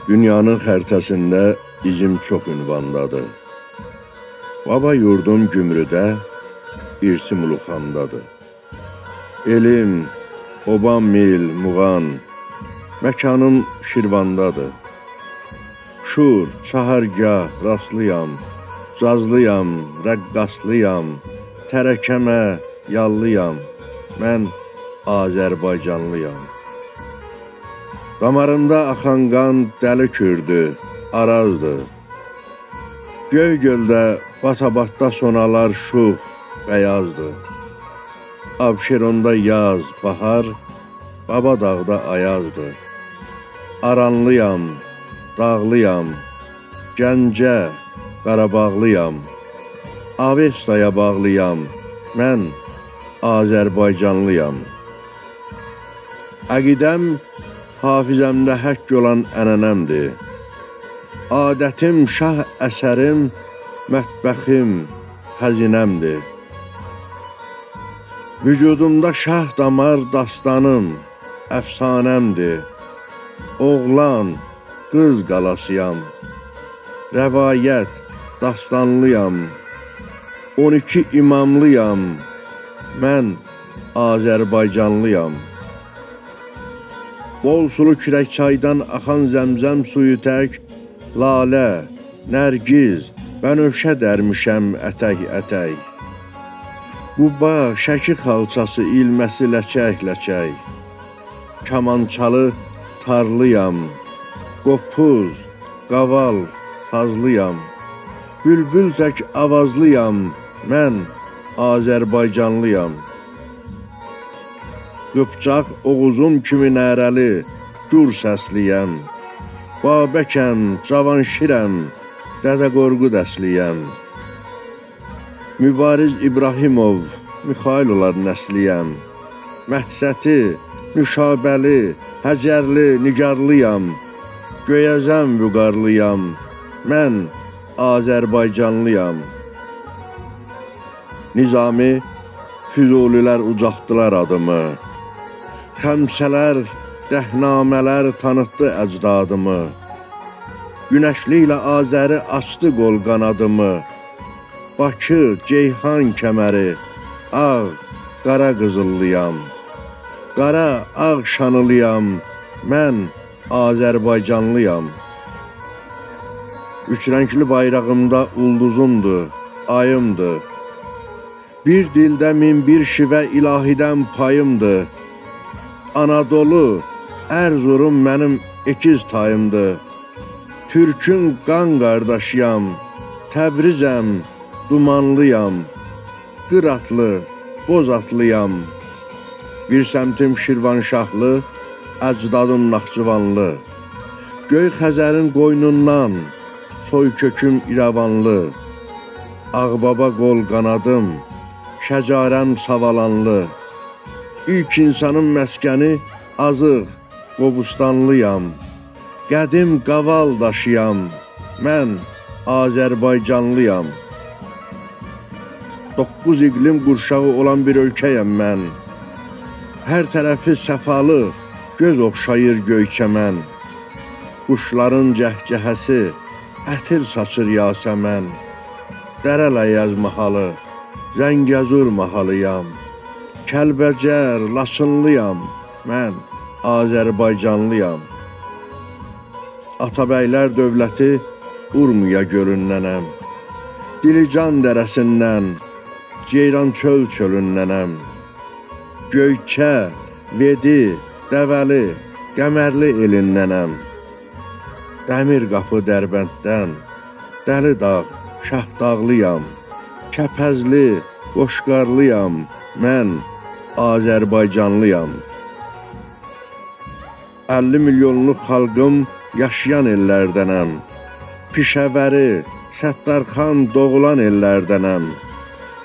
Dünyanın xəritəsində izim çox ünvandadır. Baba yurdum Gümrüdə, irsim Uluxandadır. Elim, obam mil, muğan, məkanım Şirvandadır. Şur, çahargah, rastlıyam, cazlıyam, rəqqaslıyam, tərəkəmə, yallıyam, mən Azərbaycanlıyam. Damarımda axan qan dəli kürdü, arazdır. Göygöldə, Batabatda sonalar şux, bəyazdır. Abşeronda yaz, bahar, Babadağda ayazdır. Aranlıyam, dağlıyam, Gəncə, Qarabağlıyam, Avestaya bağlıyam, mən Azərbaycanlıyam. Əqidəm, hafizəmdə həkk olan ənənəmdir. Adətim, şah əsərim, mətbəxim, xəzinəmdir. Vücudumda şah damar dastanım, əfsanəmdir. Oğlan, qız qalasıyam, rəvayət, dastanlıyam, 12 imamlıyam, mən Azərbaycanlıyam. Bol sulu kürək çaydan axan zəmzəm suyu tək, lalə, nərgiz, bənövşə dərmişəm ətək-ətək. Quba, şəki xalçası ilməsi ləçək-ləçək. Kamançalı tarlıyam, qopuz, qaval, sazlıyam. Bülbül tək avazlıyam, mən Azərbaycanlıyam. Qıpçaq Oğuzum kimi nərəli, gür səsliyəm. Babəkəm, Cavanşirəm, Dədə Qorqud əsliyəm. Mübariz İbrahimov, Mixaylolar nəsliyəm. Məhsəti, Nüşabəli, Həcərli, Nigarlıyam. Göyəzəm, Vüqarlıyam, mən Azərbaycanlıyam. Nizami, Füzulilər ucaltdılar adımı. Xəmsələr, dəhnamələr tanıtdı əcdadımı. Günəşli ilə Azəri açdı qol qanadımı. Bakı, Ceyhan kəməri, ağ, qara qızıllıyam. Qara, ağ şanılıyam, mən Azərbaycanlıyam. Üçrəngli bayrağımda ulduzumdur, ayımdır. Bir dildə min bir şivə ilahidən payımdır. Anadolu, Erzurum mənim ekiz tayımdır. Türkün qan qardaşıyam, Təbrizəm, dumanlıyam. Qıratlı, Bozatlıyam. Bir səmtim Şirvanşahlı, əcdadım Naxçıvanlı. Göy Xəzərin qoynundan, soy köküm İrəvanlı. Ağbaba qol qanadım, şəcarəm Savalanlı. İlk insanın məskəni Azıq, Qobustanlıyam. Qədim qaval daşıyam, mən Azərbaycanlıyam. 9 iqlim qurşağı olan bir ölkəyəm mən. Hər tərəfi səfalı, göz oxşayır göyçəmən. Quşların cəhcəhəsi, ətir saçır yasəmən. Dərələyəz mahalı, Zəngəzur mahalıyam. Kəlbəcər, Laçınlıyam, mən Azərbaycanlıyam. Atabəylər dövləti Urmiya gölündənəm. Dilican dərəsindən, Ceyran çölündənəm. Göyçə, Vedi, Dəvəli, Qəmərli elindənəm. Dəmir qapı Dərbənddən, Dəli dağ, Şahdağlıyam. Kəpəzli, Qoşqarlıyam, mən Azərbaycanlıyam. 50 milyonluq xalqım yaşayan ellərdənəm. Pişəvəri, Səttarxan doğulan ellərdənəm.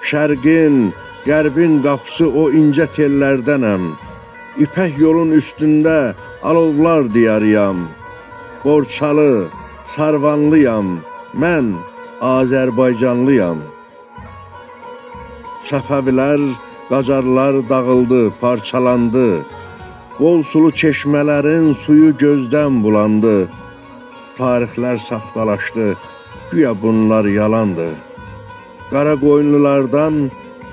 Şərqin, qərbin qapısı o incə tellərdənəm. İpək yolun üstündə alovlar diyarıyam. Borçalı, Sarvanlıyam, mən Azərbaycanlıyam. Səfəvilər, Qacarlar dağıldı, parçalandı. Bol sulu çeşmələrin suyu gözdən bulandı. tarixlər saxtalaşdı, güya bunlar yalandır. Qara qoyunlulardan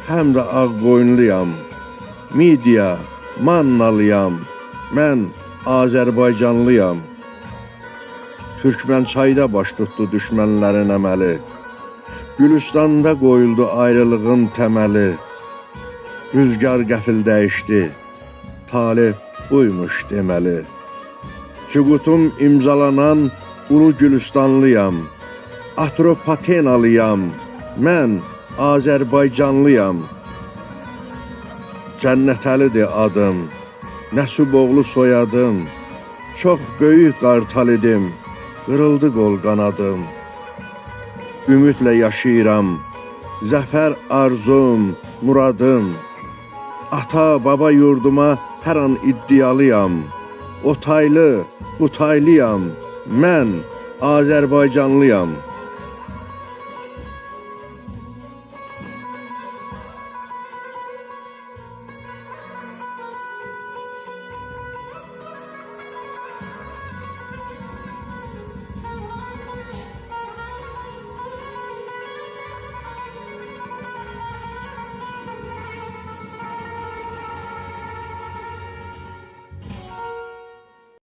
həm də ağ qoyunluyam. Midiya, Mannalıyam, mən Azərbaycanlıyam. Türkmənçayda baş tutdu düşmənlərin əməli. Gülüstanda qoyuldu ayrılığın təməli. Rüzgar qəfil dəyişdi, talib buymuş deməli. Süqutum imzalanan Ulu Gülüstanlıyam. Atropatenalıyam, mən Azərbaycanlıyam. Cənnətəlidir adım, Nəsiboğlu soyadım. Çox böyük qartal idim, qırıldı qol qanadım. Ümidlə yaşayıram, zəfər arzum, muradım. Ata, baba yurduma hər an iddialıyam. O taylı, bu taylıyam, mən Azərbaycanlıyam.